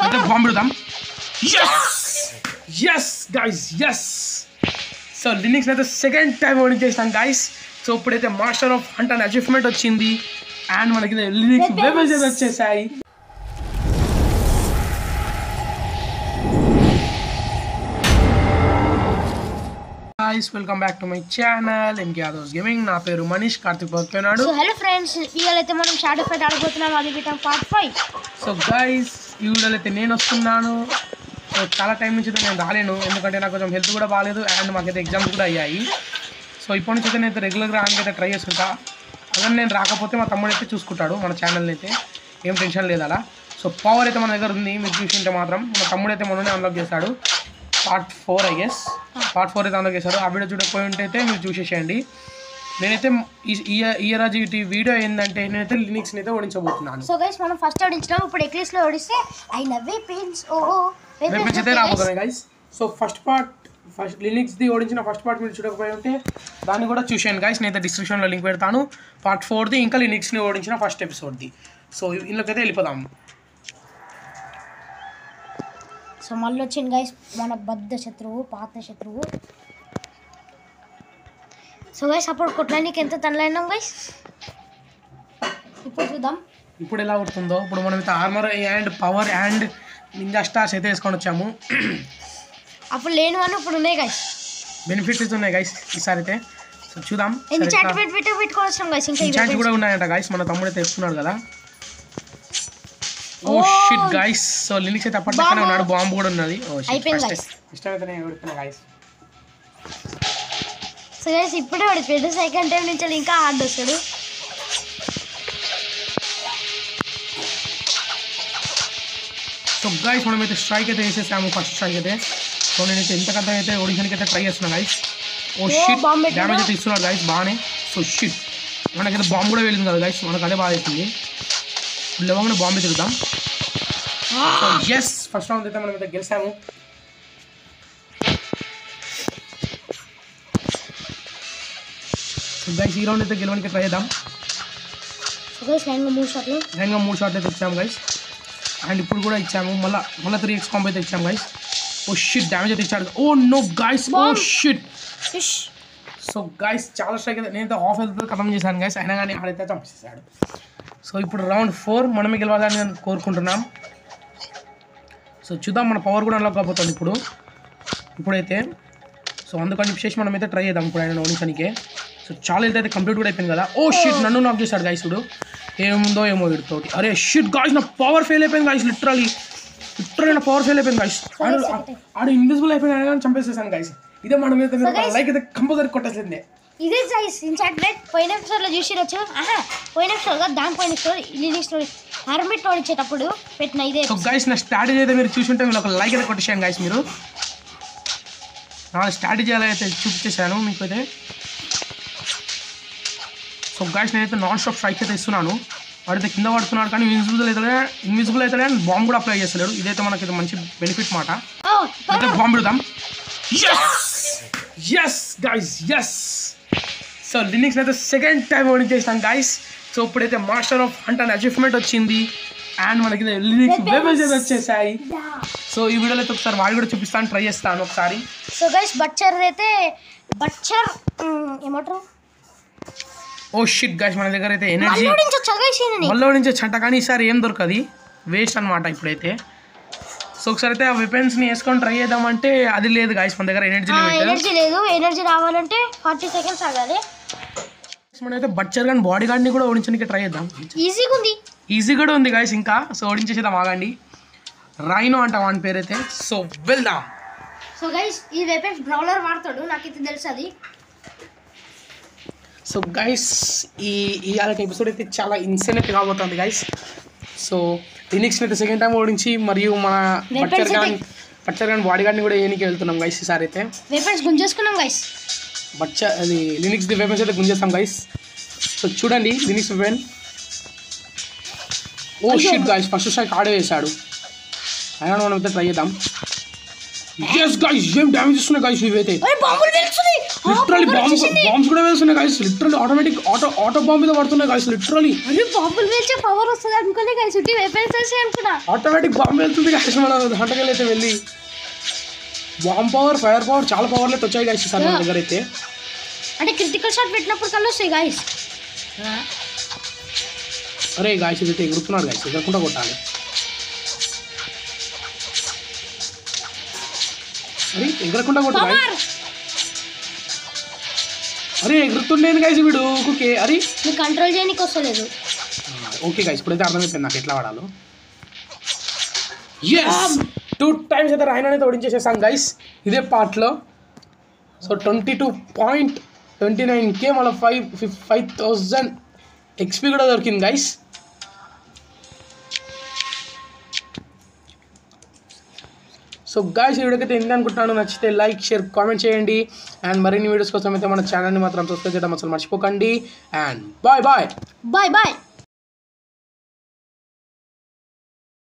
అయితే బాంబు పెడదాం. yes guys yes. So లినిక్స్ అయితే సెకండ్ టైం ఓడించేసాం గైస్. సో ఇప్పుడైతే మాస్టర్ ఆఫ్ హంట్ అనే అచీవ్మెంట్ వచ్చింది అండ్ మనకి లినిక్స్ వెపన్స్ అయితే వచ్చేసాయి. guys welcome back to my channel MK Yadav's Gaming. నా పేరు మనీష్ కార్తిక్ పక్కనాడు. సో హలో ఫ్రెండ్స్, ఇవాళ అయితే మనం షాడో ఫైట్ ఆడబోతున్నాం. అది బిటం పార్ట్ 5. సో గైస్ ఈ వీడియోలో అయితే నేను వస్తున్నాను. సో చాలా టైం నుంచి అయితే నేను రాలేను, ఎందుకంటే నాకు కొంచెం హెల్త్ కూడా బాగాలేదు అండ్ మాకైతే ఎగ్జామ్స్ కూడా అయ్యాయి. సో ఇప్పటి నుంచి అయితే నేను రెగ్యులర్గా రానికైతే ట్రై చేస్తుంటా. అదే నేను రాకపోతే మా తమ్ముడు అయితే చూసుకుంటాడు మన ఛానల్ని అయితే, ఏం టెన్షన్ లేదు అలా. సో పవర్ అయితే మన దగ్గర ఉంది, మీరు చూసింటే మాత్రం మా తమ్ముడు అయితే మననే అన్లాక్ చేశాడు. పార్ట్ 4 ఐ గెస్, పార్ట్ 4 అయితే అన్లాక్ చేశాడు. ఆ వీడియో చూడకపోయి ఉంటే అయితే మీరు చూసేసేయండి. నేనైతే ఈ రోజు ఈ వీడియో ఏంటంటే నేనైతే లినిక్స్ని అయితే ఓడించబోతున్నాను. సో గైస్ మనం ఫస్ట్ ఓడించినాం, ఇప్పుడు ఎక్లిస్లో ఓడిస్తే ఐ లవ్ వెపన్స్. వెపన్స్ అయితే రాబోతున్నాయి గైస్. సో ఫస్ట్ లినిక్స్ది ఓడించిన ఫస్ట్ పార్ట్ మీరు చూడకపోయి ఉంటే దాన్ని కూడా చూసేయండి గైస్. నేనైతే డిస్క్రిప్షన్లో లింక్ పెడతాను. పార్ట్ 4ది ఇంకా లినిక్స్ని ఓడించిన ఫస్ట్ ఎపిసోడ్ది. సో ఇందులోకైతే వెళ్ళిపోదాం. సో మళ్ళీ వచ్చింది గైస్ మన బద్ద శత్రువు, పాత శత్రువు. సో గైస్ అప్పుడు కొట్టడానికి ఎంత తనలైనాం గైస్, ఇప్పుడు చూద్దాం ఇప్పుడు ఎలా అవుతుందో. ఇప్పుడు మనం అయితే armour and power and ninja stars అయితే వేసుకొని వచ్చాము. అప్పుడు లేని వాళ్ళు ఇప్పుడు ఉన్నాయి గైస్, బెనిఫిట్స్ అయితే ఉన్నాయి గైస్ ఈసారి అయితే. సో చూద్దాం. ఎన్చాంట్ పెట్టుకొని వచ్చాం గైస్. ఇంకా ఎన్చాంట్ కూడా ఉన్నాయంట గైస్, మన తమ్ముడు అయితే తెస్తున్నాడు కదా. Oh shit guys. సో లినిక్స్ అయితే అప్పటికనే ఉన్నాడు, బాంబు కూడా ఉన్నది. ఓ షిట్ ఇష్టమైతేనే ఓడిపోయినా గైస్. సో గైస్ ఇప్పుడే ఓడిపోయాడు, సెకండ్ టైం నుంచి ఇంకా హార్డ్ వస్తాడు. సో గైస్ మనమైతే స్ట్రైక్ అయితే వేసేసాము, ఫస్ట్ స్ట్రైక్ అయితే. సో నేనైతే ఎంతకంత అయితే ఓడించడానికి అయితే ట్రై చేస్తున్నాను గైస్. ఓ షిట్ డ్యామేజ్ అయితే ఇస్తున్నాడు గైస్ బాగానే. సో షిట్ మనకైతే బాంబు కూడా వెళ్ళింది కదా గైస్, మనకు అదే బాగా అవుతుంది. లేవగానే బాంబే తిరుగుతాం. సో ఎస్ ఫస్ట్ రౌండ్ అయితే మనం అయితే గెలిచాము. సో గైస్ ఈ రౌండ్ అయితే గెలవడానికి ట్రై చేద్దాం. సో గైస్ లైన్గా 3 షాట్లు అయితే ఇచ్చాము గైస్. అండ్ ఇప్పుడు కూడా ఇచ్చాము, మళ్ళీ 3x కాంబో అయితే ఇచ్చాము గైస్. ఓ షిట్ డ్యామేజ్ అయితే ఇచ్చాడు. Oh no guys, oh shit. So guys చాలా స్ట్రైక్ అయితే నేనైతే హాఫ్ హెల్త్ ఖతం చేశాను గైస్, అయినా కానీ ఆడైతే చంపేసాడు. సో ఇప్పుడు రౌండ్ 4 మనమే గెలవాలని నేను కోరుకుంటున్నాం. సో చూద్దాం, మన పవర్ కూడా అన్లాక్ అయిపోతుంది ఇప్పుడైతే. సో అందుకని చెప్పేసి మనం అయితే ట్రై చేద్దాం ఇప్పుడు ఆయన ఓడించడానికే. సో చాలా అయితే కంప్లీట్ కూడా అయిపోయింది కదా. ఓ షిట్ నన్ను నాక్ చేశాడు గైస్. ఇప్పుడు ఏముందో ఏమో వీడితోటి. అరే షిట్ గాయ్స్ నా పవర్ ఫెయిల్ అయిపోయింది గైస్, లిటరలీ నా పవర్ ఫెయిల్ అయిపోయింది గైస్. ఆడు ఇన్విజిబుల్ అయిపోయినా కానీ చంపేసేసాను గైస్. ఇదే మనం అయితే లైక్ అయితే కంపల్సరీ కొట్టేసిందే. ఇదే గైస్ ఇన్చాట్ పోయిన ఎపిసోడ్లో చూసిరొచ్చు. పోయిన ఎపిసోడ్ కదా, దాని పోయిన ఎపిసోడ్ లినిక్స్ హర్మిట్ ఓడించేటప్పుడు పెట్టిన ఇదే. సో గైస్ నా స్ట్రాటజీ అయితే మీరు చూసుంటే మీరు ఒక లైక్ అయితే కొట్టేసాను గైస్. మీరు నా స్ట్రాటజీ అలా అయితే చూపించేశాను మీకు అయితే. సో గైస్ నేనైతే నాన్ స్టాప్ స్ట్రైక్ అయితే ఇస్తున్నాను. వాడైతే కింద పడుతున్నాడు కానీ ఇన్విజిబుల్ అవుతాడు అండ్ బాంబు కూడా అప్లై చేస్తలేడు. ఇదైతే మనకి మంచి బెనిఫిట్ మాట. అయితే బాంబు పెడదాం. yes guys yes. సో లినిక్స్ అయితే సెకండ్ టైం ఓడించేసాం గైస్. సో ఇప్పుడైతే మాస్టర్ ఆఫ్ హంట్ అనే అచీవ్మెంట్ వచ్చింది అండ్ మనకి లినిక్స్ వెపన్స్ అయితే వచ్చేసాయి. సో ఈ వీడియోలో అయితే ఒకసారి వాడి కూడా చూపిస్తాను, ట్రై చేస్తాను ఒకసారి. సో గైస్ బచ్చర్ ఏమంటారు. ఓ షిట్ గైస్ మన దగ్గర అయితే ఎనర్జీ మళ్ళీ ఓడించే చంట, కానీ ఈసారి ఏం దొరకది, వేస్ట్ అనమాట ఇప్పుడైతే. సో ఒకసారి అయితే ఆ వెపన్స్ని వేసుకొని ట్రై చేద్దామంటే అది లేదు గైస్ మన దగ్గర ఎనర్జీ లేదు. ఎనర్జీ రావాలంటే 40 సెకండ్స్ ఆగాలి. మనం అయితే బచ్చర్ గాని బాడీ గార్డ్ని కూడా ఓడించడానికి ట్రై చేద్దాం. ఈజీ కూడా ఉంది గైస్ ఇంకా. సో ఓడించేసేద్దాం, ఆగండి. రైనో అంట వాని పేరైతే. సో వెళ్దాం. సో గైస్ ఈ వెపన్స్ బ్రౌలర్ వాడతాడు, నాకైతే తెలుసు అది. సో గైస్ ఈ అలాంటి ఎపిసోడ్ అయితే చాలా ఇన్సెన్ అయితే కాబోతుంది గైస్. సో లినిక్స్ని అయితే సెకండ్ టైం ఓడించి మరియు మన బచ్చర్ గాని బాడీ గార్డ్ని కూడా ఏనికి వెళ్తున్నాం గైస్ ఈసారి అయితే. వెపన్స్ గుంజేసుకున్నాం గైస్. అది లినిక్స్ ది వెపన్స్ అయితే గుంజేస్తాం గైస్. సో చూడండి లినిక్స్ weapon. Oh shit guys first strike ఆడే వేసాడు, అయినా మనం అయితే ట్రై చేద్దాం. yes guys ఏం డ్యామేజ్ ఇస్తున్నాయి గైస్ ఇవైతే. లిటరల్లీ బాంబ్స్ కూడా వేస్తున్నాయి guys literally automatic auto bomb మీద పడుతున్నాయి గైస్ లిటరల్లీ అరే బాంబులు వేల్చే పవర్ వస్తుంది అనుకోలే గైస్ ఉట్టి వెపన్స్ వేసి అనుకున్నా ఆటోమేటిక్ బాంబ్ వెళ్తుంది గైస్ మన హంటకెళ్ళి అయితే వెళ్ళి బాంబ్ పవర్ ఫైర్ పవర్ చాలా పవర్లు అయితే వచ్చాయి గైస్ సార్ మన దగ్గర అయితే అంటే క్రిటికల్ షాట్ పెట్టినప్పుడు కళ్ళు వస్తాయి గైస్ అరే గాయస్ ఇది ఎగురుతున్నాడు గాయస్ ఎగరకుండా కొట్టాలి అరే ఎగరకుండా కొట్టు గాయస్ అరే ఎగురుతుండేది గాయస్ వీడు ఓకే అరే నీకు కంట్రోల్ చేయడానికి వస్తలేదు ఓకే గాయస్ ఇప్పుడైతే అర్థమైపోయింది నాకు ఎట్లా వాడాలో yes 2 times అయితే రాయన్ అనేది ఓడించేసేసాం గైస్ ఇదే పార్ట్లో సో 22.29K మళ్ళీ 5,000 XP కూడా దొరికింది గైస్ సో గాయస్ ఈ వీడియోకి అయితే ఎంత అనుకుంటున్నాను నచ్చితే లైక్ షేర్ కామెంట్ చేయండి అండ్ మరిన్ని వీడియోస్ కోసం అయితే మన ఛానల్ని మాత్రం సబ్స్క్రైబ్ చేయడం అసలు మర్చిపోకండి and bye bye bye bye